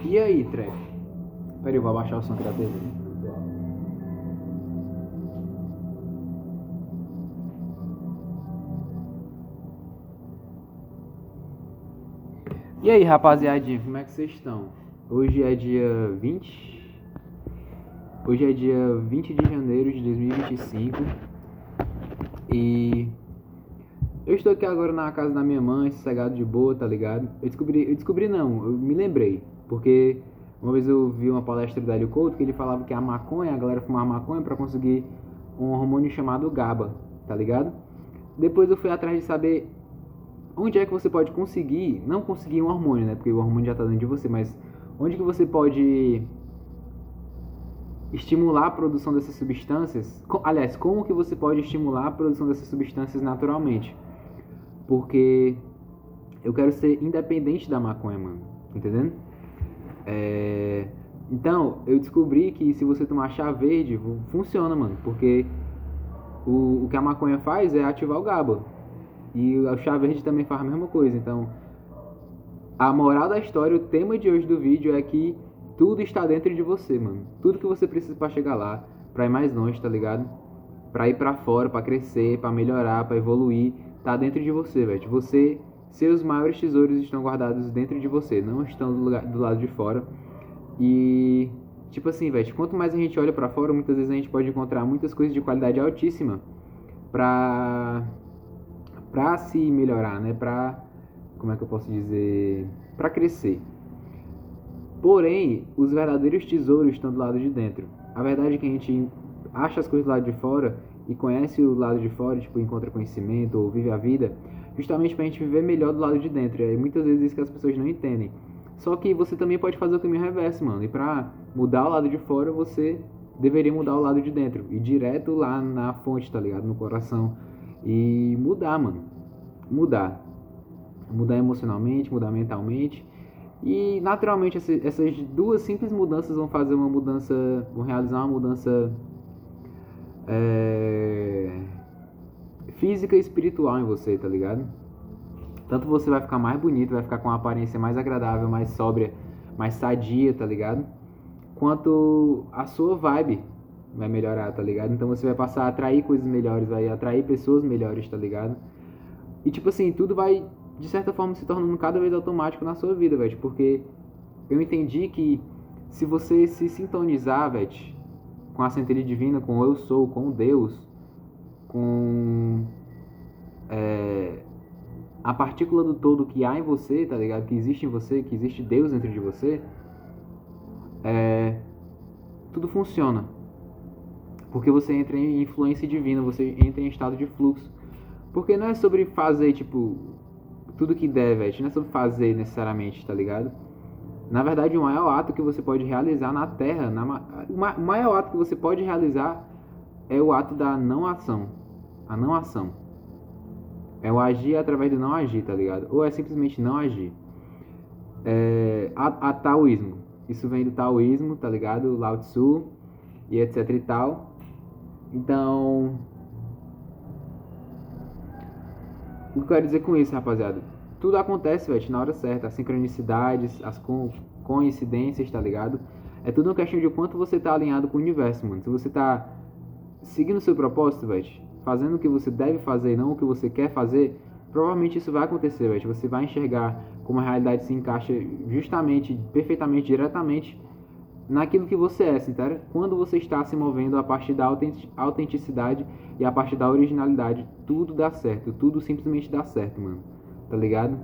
E aí, Trap? Peraí, eu vou abaixar o som aqui da TV. E aí, rapaziadinha, como é que vocês estão? Hoje é dia 20. Hoje é dia 20 de janeiro de 2025. E eu estou aqui agora na casa da minha mãe, sossegado de boa, tá ligado? Eu me lembrei. Porque uma vez eu vi uma palestra do Hélio Couto que ele falava que a galera fumava maconha pra conseguir um hormônio chamado GABA, tá ligado? Depois eu fui atrás de saber onde é que você pode conseguir, não conseguir um hormônio, né? Porque o hormônio já tá dentro de você, mas onde que você pode estimular a produção dessas substâncias? Aliás, como que você pode estimular a produção dessas substâncias naturalmente? Porque eu quero ser independente da maconha, mano. Entendendo? Então, eu descobri que se você tomar chá verde, funciona, mano. Porque o que a maconha faz é ativar o GABA. E o chá verde também faz a mesma coisa. Então, a moral da história, o tema de hoje do vídeo é que tudo está dentro de você, mano. Tudo que você precisa pra chegar lá, pra ir mais longe, tá ligado? Pra ir pra fora, pra crescer, pra melhorar, pra evoluir, tá dentro de você, velho. Seus maiores tesouros estão guardados dentro de você, não estão do lado de fora. E, tipo assim, velho, quanto mais a gente olha pra fora, muitas vezes a gente pode encontrar muitas coisas de qualidade altíssima pra se melhorar, né? Como é que eu posso dizer? Pra crescer. Porém, os verdadeiros tesouros estão do lado de dentro. A verdade é que a gente acha as coisas do lado de fora e conhece o lado de fora, tipo, encontra conhecimento ou vive a vida, justamente pra gente viver melhor do lado de dentro. E muitas vezes isso que as pessoas não entendem. Só que você também pode fazer o caminho reverso, mano. E pra mudar o lado de fora, você deveria mudar o lado de dentro. Ir direto lá na fonte, tá ligado? No coração. E mudar, mano. Mudar. Mudar emocionalmente, mudar mentalmente. E naturalmente essas duas simples mudanças vão fazer uma mudança, vão realizar uma mudança física e espiritual em você, tá ligado? Tanto você vai ficar mais bonito, vai ficar com uma aparência mais agradável, mais sóbria, mais sadia, tá ligado? Quanto a sua vibe vai melhorar, tá ligado? Então você vai passar a atrair coisas melhores, vai atrair pessoas melhores, tá ligado? E tipo assim, tudo vai de certa forma se tornando cada vez automático na sua vida, velho. Porque eu entendi que se você se sintonizar, velho, com a centelha divina, com o eu sou, com Deus, com a partícula do todo que há em você, tá ligado? Que existe em você, que existe Deus dentro de você, tudo funciona. Porque você entra em influência divina, você entra em estado de fluxo. Porque não é sobre fazer, tipo, tudo que der, velho. Não é sobre fazer necessariamente, tá ligado? Na verdade, o maior ato que você pode realizar na Terra, o maior ato que você pode realizar é o ato da não ação. A não ação. É o agir através do não agir, tá ligado? Ou é simplesmente não agir. A taoísmo. Isso vem do taoísmo, tá ligado? Lao Tzu e etc e tal. Então, o que eu quero dizer com isso, rapaziada? Tudo acontece, velho, na hora certa. As sincronicidades, as coincidências, tá ligado? É tudo uma questão de quanto você tá alinhado com o universo, mano. Se você tá seguindo o seu propósito, velho, fazendo o que você deve fazer e não o que você quer fazer, provavelmente isso vai acontecer, velho. Você vai enxergar como a realidade se encaixa justamente, perfeitamente, diretamente naquilo que você é, entendeu? Quando você está se movendo a partir da autenticidade e a partir da originalidade, tudo dá certo, tudo simplesmente dá certo, mano, tá ligado?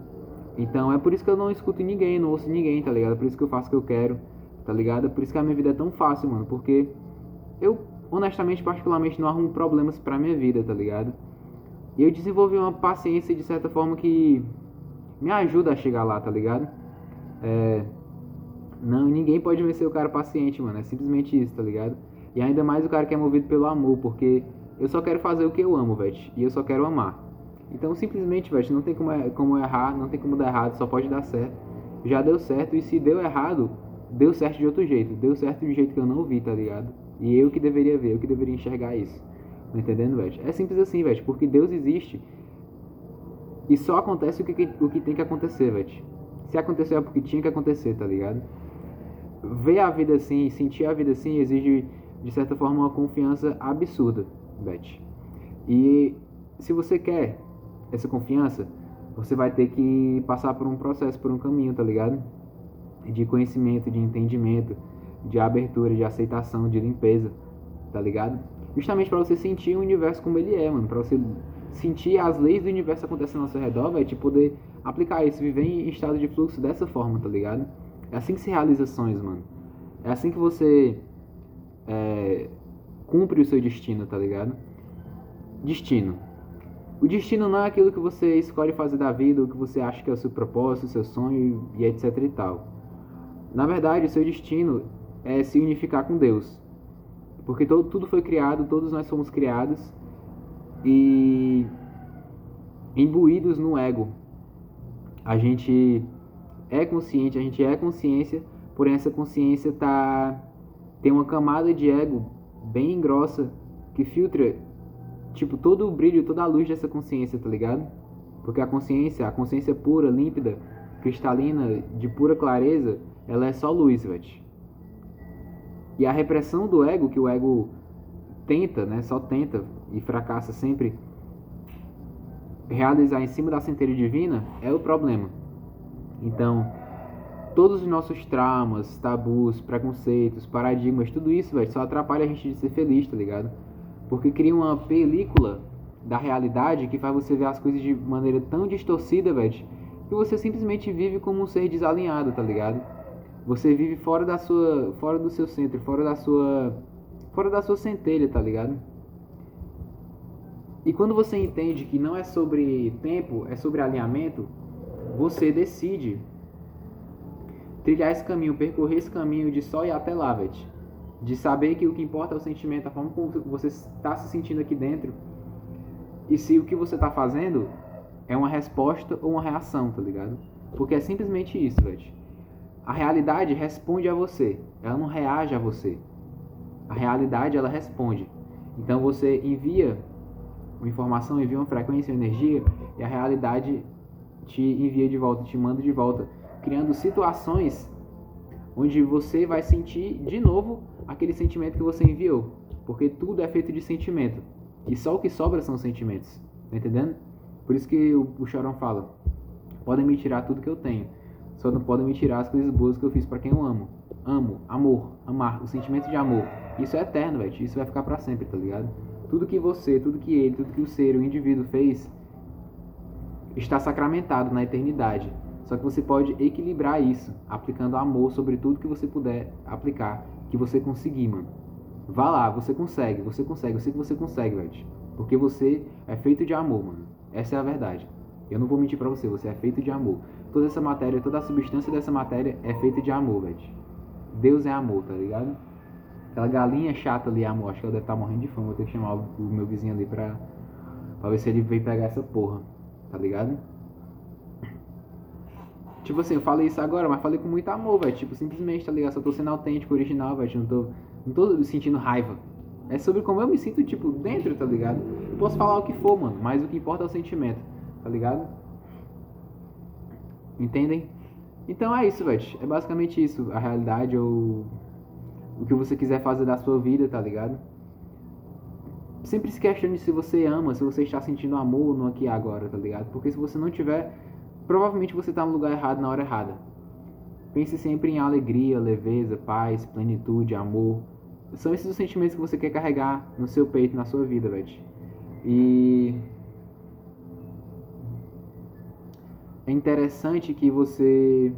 Então é por isso que eu não escuto ninguém, não ouço ninguém, tá ligado? É por isso que eu faço o que eu quero, tá ligado? É por isso que a minha vida é tão fácil, mano, porque eu, honestamente, particularmente, não arrumo problemas pra minha vida, tá ligado? E eu desenvolvi uma paciência, de certa forma, que me ajuda a chegar lá, tá ligado? Não, ninguém pode vencer o cara paciente, mano. É simplesmente isso, tá ligado? E ainda mais o cara que é movido pelo amor, porque eu só quero fazer o que eu amo, velho. E eu só quero amar. Então, simplesmente, velho, não tem como errar, não tem como dar errado, só pode dar certo. Já deu certo, e se deu errado, deu certo de outro jeito. Deu certo de um jeito que eu não vi, tá ligado? E eu que deveria ver, eu que deveria enxergar isso. Tá entendendo, velho? É simples assim, velho, porque Deus existe e só acontece o que tem que acontecer, velho. Se aconteceu é porque tinha que acontecer, tá ligado? ver a vida assim, sentir a vida assim, exige, de certa forma, uma confiança absurda, Beth. E se você quer essa confiança, você vai ter que passar por um processo, por um caminho, tá ligado? De conhecimento, de entendimento, de abertura, de aceitação, de limpeza, tá ligado? Justamente para você sentir o universo como ele é, mano. Pra você sentir as leis do universo acontecendo ao seu redor, velho, poder aplicar isso, viver em estado de fluxo dessa forma, tá ligado? É assim que se realiza sonhos, mano. É assim que você cumpre o seu destino, tá ligado? Destino. O destino não é aquilo que você escolhe fazer da vida, o que você acha que é o seu propósito, o seu sonho e etc e tal. Na verdade, o seu destino é se unificar com Deus. Porque tudo foi criado, todos nós fomos criados e imbuídos no ego. A gente é consciente, a gente é consciência, porém essa consciência tem uma camada de ego bem grossa que filtra tipo todo o brilho, toda a luz dessa consciência, tá ligado? Porque a consciência pura, límpida, cristalina, de pura clareza, ela é só luz, velho. E a repressão do ego, que o ego tenta, né, só tenta e fracassa sempre realizar em cima da centelha divina, é o problema. Então, todos os nossos traumas, tabus, preconceitos, paradigmas, tudo isso, velho, só atrapalha a gente de ser feliz, tá ligado? Porque cria uma película da realidade que faz você ver as coisas de maneira tão distorcida, velho, que você simplesmente vive como um ser desalinhado, tá ligado? Você vive fora do seu centro, fora da sua centelha, tá ligado? E quando você entende que não é sobre tempo, é sobre alinhamento, você decide trilhar esse caminho, percorrer esse caminho de só ir até lá, velho. De saber que o que importa é o sentimento, a forma como você está se sentindo aqui dentro. E se o que você está fazendo é uma resposta ou uma reação, tá ligado? Porque é simplesmente isso, velho. A realidade responde a você, ela não reage a você. A realidade, ela responde. Então você envia uma informação, envia uma frequência, uma energia, e a realidade te envia de volta, te manda de volta, criando situações onde você vai sentir de novo aquele sentimento que você enviou. Porque tudo é feito de sentimento. E só o que sobra são sentimentos. Tá entendendo? Por isso que o Chorão fala: podem me tirar tudo que eu tenho, só não podem me tirar as coisas boas que eu fiz pra quem eu amo. Amo, amor, amar, o sentimento de amor. Isso é eterno, velho. Isso vai ficar pra sempre, tá ligado? Tudo que você, tudo que ele, tudo que o ser, o indivíduo fez está sacramentado na eternidade. Só que você pode equilibrar isso, aplicando amor sobre tudo que você puder aplicar, que você conseguir, mano. Vá lá, você consegue, eu sei que você consegue, velho. Porque você é feito de amor, mano. Essa é a verdade. Eu não vou mentir pra você, você é feito de amor. Toda essa matéria, toda a substância dessa matéria é feita de amor, velho. Deus é amor, tá ligado? Aquela galinha chata ali é amor, acho que ela deve estar morrendo de fome. Vou ter que chamar o meu vizinho ali pra ver se ele vem pegar essa porra, tá ligado? Tipo assim, eu falei isso agora, mas falei com muito amor, velho. Tipo, simplesmente, tá ligado? Só tô sendo autêntico, original, velho. Não tô sentindo raiva. É sobre como eu me sinto, tipo, dentro, tá ligado? Eu posso falar o que for, mano, mas o que importa é o sentimento, tá ligado? Entendem? Então é isso, velho. É basicamente isso. A realidade ou o que você quiser fazer da sua vida, tá ligado? Sempre se questione se você ama, se você está sentindo amor no aqui e agora, tá ligado? Porque se você não tiver, provavelmente você está no lugar errado na hora errada. Pense sempre em alegria, leveza, paz, plenitude, amor. São esses os sentimentos que você quer carregar no seu peito, na sua vida, velho. E é interessante que você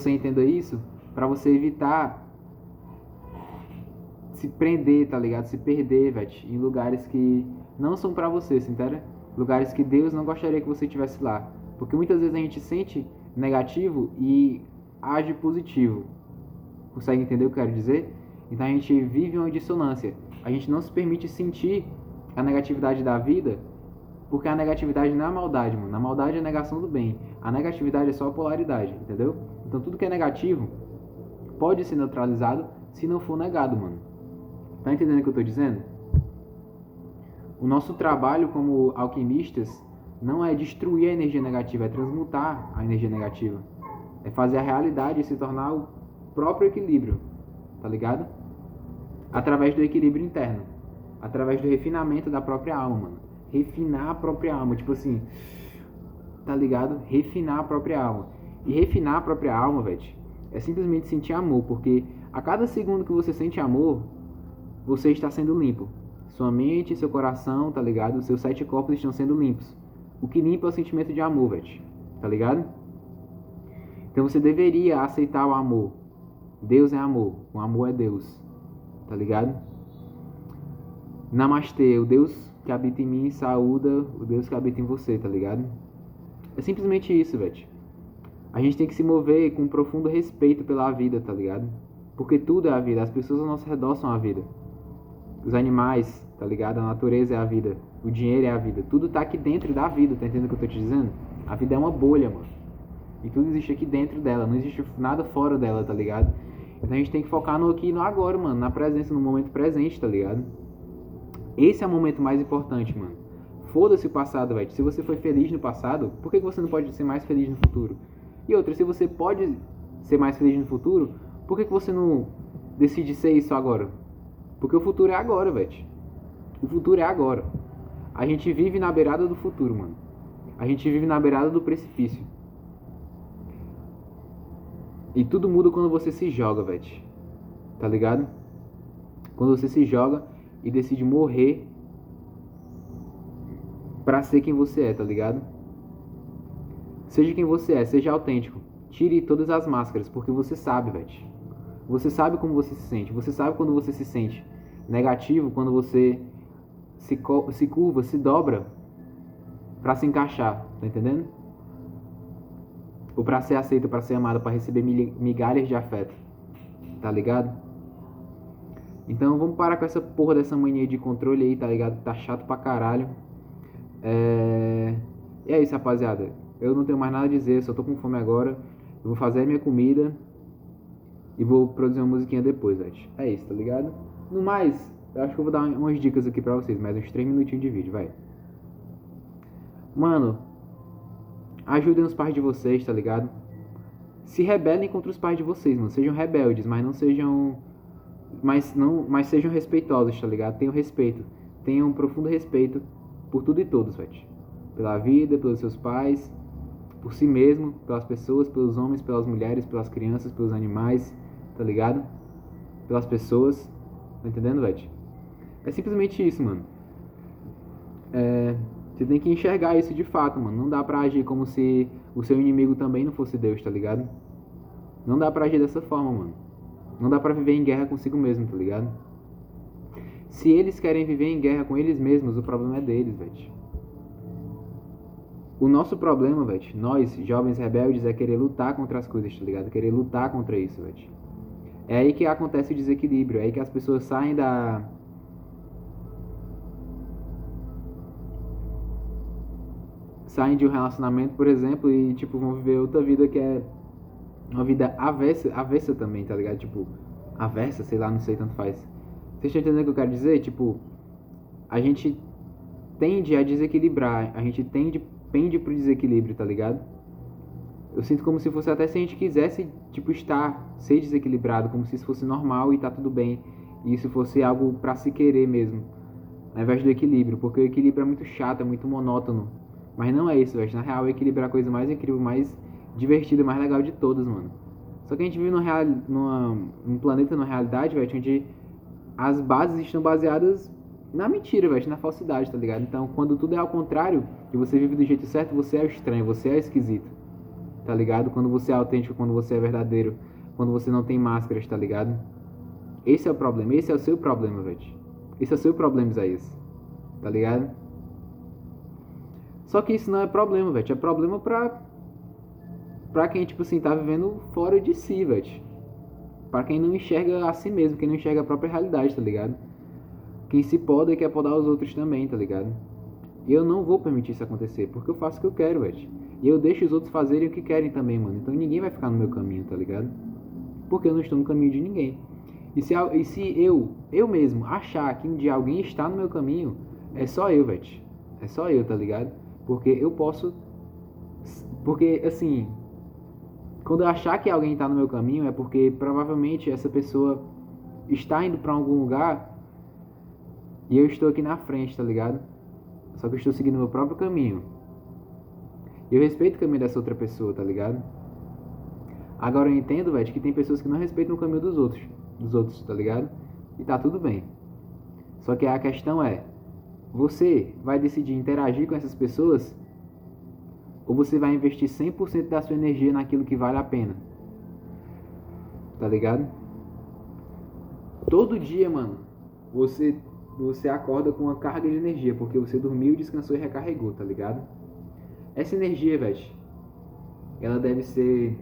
entenda isso para você evitar se prender, tá ligado? Se perder, velho, em lugares que não são pra você, se entende? Lugares que Deus não gostaria que você estivesse lá. Porque muitas vezes a gente sente negativo e age positivo. Consegue entender o que eu quero dizer? Então a gente vive uma dissonância. A gente não se permite sentir a negatividade da vida, porque a negatividade não é a maldade, mano. A maldade é a negação do bem. A negatividade é só a polaridade, entendeu? Então tudo que é negativo pode ser neutralizado se não for negado, mano. Tá entendendo o que eu tô dizendo? O nosso trabalho como alquimistas não é destruir a energia negativa, é transmutar a energia negativa. É fazer a realidade se tornar o próprio equilíbrio, tá ligado? Através do equilíbrio interno. Através do refinamento da própria alma, mano. Refinar a própria alma, tipo assim, tá ligado? Refinar a própria alma. E refinar a própria alma, velho, é simplesmente sentir amor, porque a cada segundo que você sente amor, você está sendo limpo. Sua mente, seu coração, tá ligado? Seus 7 corpos estão sendo limpos. O que limpa é o sentimento de amor, velho, tá ligado? Então você deveria aceitar o amor. Deus é amor, o amor é Deus, tá ligado? Namastê, o Deus que habita em mim saúda o Deus que habita em você, tá ligado? É simplesmente isso, velho. A gente tem que se mover com um profundo respeito pela vida, tá ligado? Porque tudo é a vida, as pessoas ao nosso redor são a vida. Os animais, tá ligado? A natureza é a vida, o dinheiro é a vida. Tudo tá aqui dentro da vida, tá entendendo o que eu tô te dizendo? A vida é uma bolha, mano. E tudo existe aqui dentro dela, não existe nada fora dela, tá ligado? Então a gente tem que focar no aqui e no agora, mano. Na presença, no momento presente, tá ligado? Esse é o momento mais importante, mano. Foda-se o passado, velho. Se você foi feliz no passado, por que você não pode ser mais feliz no futuro? E outra, se você pode ser mais feliz no futuro, por que você não decide ser isso agora? Porque o futuro é agora, velho. O futuro é agora. A gente vive na beirada do futuro, mano. A gente vive na beirada do precipício. E tudo muda quando você se joga, velho. Tá ligado? Quando você se joga e decide morrer pra ser quem você é, tá ligado? Seja quem você é, seja autêntico. Tire todas as máscaras, porque você sabe, velho. Você sabe como você se sente. Você sabe quando você se sente negativo, quando você se curva, se dobra pra se encaixar, tá entendendo? Ou pra ser aceito, pra ser amado, pra receber migalhas de afeto, tá ligado? Então vamos parar com essa porra dessa mania de controle aí, tá ligado? Tá chato pra caralho. E é isso, rapaziada. Eu não tenho mais nada a dizer, só tô com fome agora. Eu vou fazer a minha comida e vou produzir uma musiquinha depois, velho. É isso, tá ligado? No mais, eu acho que eu vou dar umas dicas aqui pra vocês, mais uns 3 minutinhos de vídeo, vai. Mano, ajudem os pais de vocês, tá ligado? Se rebelem contra os pais de vocês, mano. Sejam rebeldes, mas não sejam... Mas sejam respeitosos, tá ligado? Tenham respeito. Tenham um profundo respeito por tudo e todos, velho. Pela vida, pelos seus pais, por si mesmo, pelas pessoas, pelos homens, pelas mulheres, pelas crianças, pelos animais, tá ligado? Pelas pessoas. Tá entendendo, velho? É simplesmente isso, mano. Você tem que enxergar isso de fato, mano. Não dá pra agir como se o seu inimigo também não fosse Deus, tá ligado? Não dá pra agir dessa forma, mano. Não dá pra viver em guerra consigo mesmo, tá ligado? Se eles querem viver em guerra com eles mesmos, o problema é deles, velho. O nosso problema, velho, nós, jovens rebeldes, é querer lutar contra as coisas, tá ligado? Querer lutar contra isso, velho. É aí que acontece o desequilíbrio, é aí que as pessoas saem de um relacionamento, por exemplo, e, tipo, vão viver outra vida que é uma vida avessa também, tá ligado? Tipo, avessa, sei lá, não sei, tanto faz. Vocês estão entendendo o que eu quero dizer? Tipo, a gente tende a desequilibrar, a gente pende pro desequilíbrio, tá ligado? Eu sinto como se fosse até se a gente quisesse, tipo, ser desequilibrado, como se isso fosse normal e tá tudo bem. E isso fosse algo pra se querer mesmo, ao invés do equilíbrio, porque o equilíbrio é muito chato, é muito monótono. Mas não é isso, velho. Na real, o equilíbrio é a coisa mais incrível, mais divertida, mais legal de todas, mano. Só que a gente vive num planeta, numa realidade, velho, onde as bases estão baseadas na mentira, velho, na falsidade, tá ligado? Então, quando tudo é ao contrário, e você vive do jeito certo, você é o estranho, você é esquisito, tá ligado? Quando você é autêntico, quando você é verdadeiro, quando você não tem máscaras, tá ligado? Esse é o problema, esse é o seu problema, velho. Esse é o seu problema, Isaías, tá ligado? Só que isso não é problema, velho, é problema pra quem, tipo assim, tá vivendo fora de si, velho. Pra quem não enxerga a si mesmo, quem não enxerga a própria realidade, tá ligado? Quem se poda e quer podar os outros também, tá ligado? E eu não vou permitir isso acontecer, porque eu faço o que eu quero, velho. E eu deixo os outros fazerem o que querem também, mano. Então ninguém vai ficar no meu caminho, tá ligado? Porque eu não estou no caminho de ninguém. E se eu mesmo achar que um dia alguém está no meu caminho, é só eu, velho. É só eu, tá ligado? Porque eu posso... Porque, assim... quando eu achar que alguém tá no meu caminho, é porque provavelmente essa pessoa está indo pra algum lugar e eu estou aqui na frente, tá ligado? Só que eu estou seguindo o meu próprio caminho. E eu respeito o caminho dessa outra pessoa, tá ligado? Agora eu entendo, velho, que tem pessoas que não respeitam o caminho dos outros, tá ligado? E tá tudo bem. Só que a questão é, você vai decidir interagir com essas pessoas ou você vai investir 100% da sua energia naquilo que vale a pena? Tá ligado? Todo dia, mano, você acorda com uma carga de energia, porque você dormiu, descansou e recarregou, tá ligado? Essa energia, velho, ela deve ser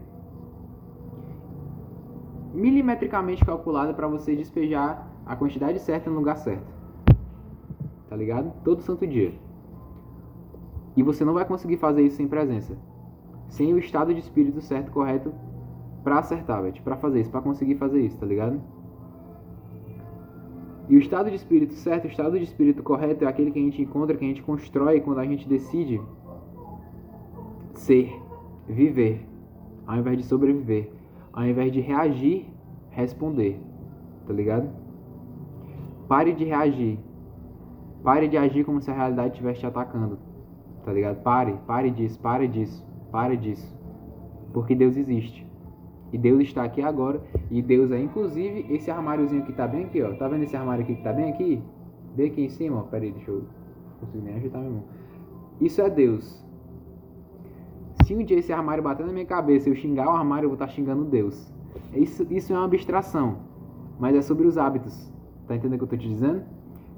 milimetricamente calculada para você despejar a quantidade certa no lugar certo. Tá ligado? Todo santo dia. E você não vai conseguir fazer isso sem presença. Sem o estado de espírito certo, correto, pra acertar, velho. Pra fazer isso, pra conseguir fazer isso, tá ligado? E o estado de espírito certo, o estado de espírito correto é aquele que a gente encontra, que a gente constrói quando a gente decide ser, viver, ao invés de sobreviver. Ao invés de reagir, responder. Tá ligado? Pare de reagir. Pare de agir como se a realidade estivesse te atacando. Tá ligado? Pare disso. Porque Deus existe. E Deus está aqui agora. E Deus é inclusive esse armáriozinho que tá bem aqui, ó. Tá vendo esse armário aqui que tá bem aqui? Bem aqui em cima, ó. Pera aí, deixa eu conseguir nem ajeitar minha mão. Isso é Deus. Se um dia esse armário bater na minha cabeça e eu xingar o armário, eu vou estar xingando Deus. Isso é uma abstração. Mas é sobre os hábitos. Tá entendendo o que eu tô te dizendo?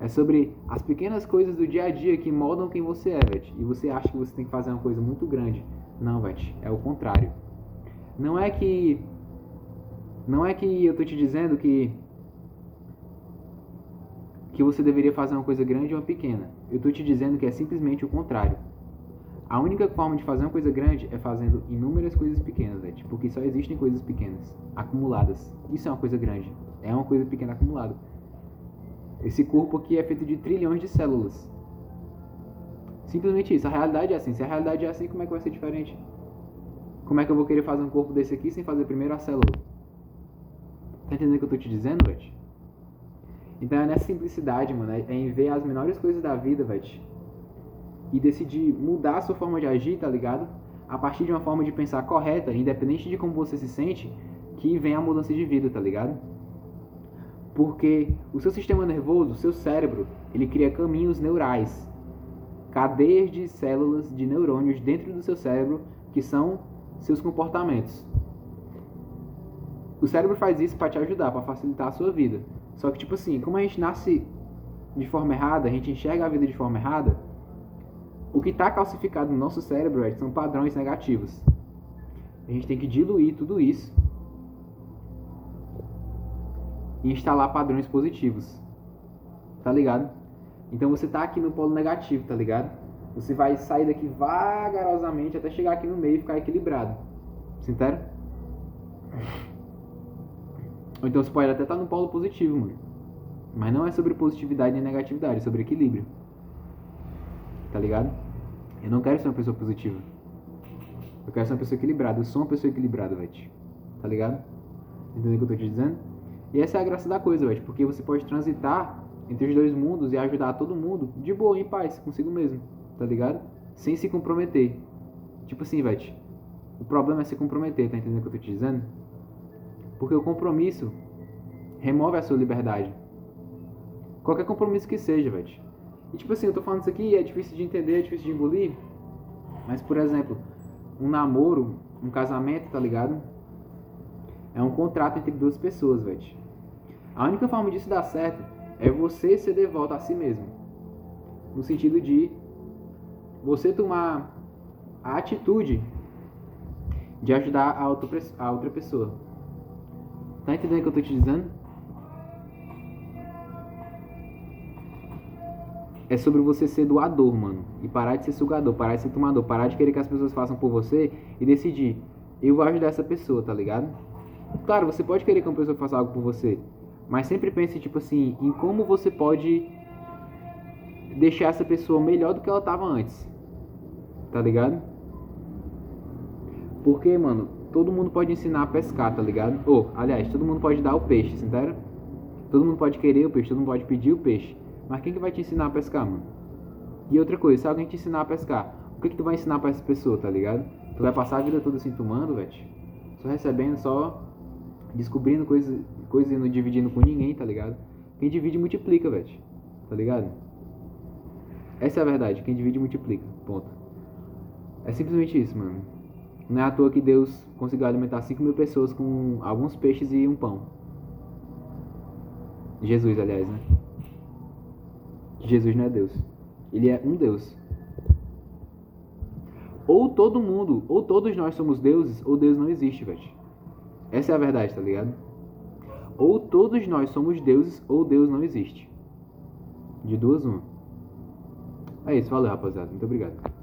É sobre as pequenas coisas do dia a dia que moldam quem você é, velho. E você acha que você tem que fazer uma coisa muito grande. Não, velho. É o contrário. Não é que eu tô te dizendo que você deveria fazer uma coisa grande ou uma pequena. Eu tô te dizendo que é simplesmente o contrário. A única forma de fazer uma coisa grande é fazendo inúmeras coisas pequenas, velho. Porque só existem coisas pequenas, acumuladas. Isso é uma coisa grande. É uma coisa pequena acumulada. Esse corpo aqui é feito de trilhões de células. Simplesmente isso. A realidade é assim. Se a realidade é assim, como é que vai ser diferente? Como é que eu vou querer fazer um corpo desse aqui sem fazer primeiro a célula? Tá entendendo o que eu tô te dizendo, velho? Então é nessa simplicidade, mano. É em ver as menores coisas da vida, velho. E decidir mudar a sua forma de agir, tá ligado? A partir de uma forma de pensar correta, independente de como você se sente, que vem a mudança de vida, tá ligado? Porque o seu sistema nervoso, o seu cérebro, ele cria caminhos neurais, cadeias de células de neurônios dentro do seu cérebro, que são seus comportamentos. O cérebro faz isso para te ajudar, para facilitar a sua vida. Só que, tipo assim, como a gente nasce de forma errada, a gente enxerga a vida de forma errada, o que está calcificado no nosso cérebro são padrões negativos. A gente tem que diluir tudo isso e instalar padrões positivos. Tá ligado? Então você tá aqui no polo negativo, tá ligado? Você vai sair daqui vagarosamente até chegar aqui no meio e ficar equilibrado. Se entende? Ou então você pode até estar no polo positivo, mano. Mas não é sobre positividade nem negatividade, é sobre equilíbrio. Tá ligado? Eu não quero ser uma pessoa positiva. Eu quero ser uma pessoa equilibrada. Eu sou uma pessoa equilibrada, velho. Tá ligado? Entendeu o que eu tô te dizendo? E essa é a graça da coisa, velho. Porque você pode transitar entre os dois mundos e ajudar todo mundo de boa, em paz, consigo mesmo. Tá ligado? Sem se comprometer. Tipo assim, velho. O problema é se comprometer, tá entendendo o que eu tô te dizendo? Porque o compromisso remove a sua liberdade. Qualquer compromisso que seja, velho. E tipo assim, eu tô falando isso aqui, é difícil de entender, é difícil de engolir. Mas, por exemplo, um namoro, um casamento, tá ligado? É um contrato entre duas pessoas, velho. A única forma disso dar certo é você ser devoto a si mesmo. No sentido de você tomar a atitude de ajudar a outra pessoa. Tá entendendo o que eu tô te dizendo? É sobre você ser doador, mano. E parar de ser sugador, parar de ser tomador. Parar de querer que as pessoas façam por você e decidir, eu vou ajudar essa pessoa, tá ligado? Claro, você pode querer que uma pessoa faça algo por você, mas sempre pense, tipo assim, em como você pode deixar essa pessoa melhor do que ela tava antes. Tá ligado? Porque, mano, todo mundo pode ensinar a pescar, tá ligado? Ou, aliás, todo mundo pode dar o peixe, entendeu? Todo mundo pode querer o peixe, todo mundo pode pedir o peixe. Mas quem que vai te ensinar a pescar, mano? E outra coisa, se alguém te ensinar a pescar, o que tu vai ensinar pra essa pessoa, tá ligado? Tu vai passar a vida toda assim tomando, velho? Só recebendo, só descobrindo coisas e não dividindo com ninguém, tá ligado? Quem divide multiplica, velho. Tá ligado? Essa é a verdade, quem divide multiplica, ponto. É simplesmente isso, mano. Não é à toa que Deus conseguiu alimentar 5.000 pessoas com alguns peixes e um pão. Jesus, aliás, né? Jesus não é Deus. Ele é um Deus. Ou todo mundo, ou todos nós somos deuses, ou Deus não existe, velho. Essa é a verdade, tá ligado? Ou todos nós somos deuses, ou Deus não existe. De duas, uma. É isso, valeu, rapaziada. Muito obrigado.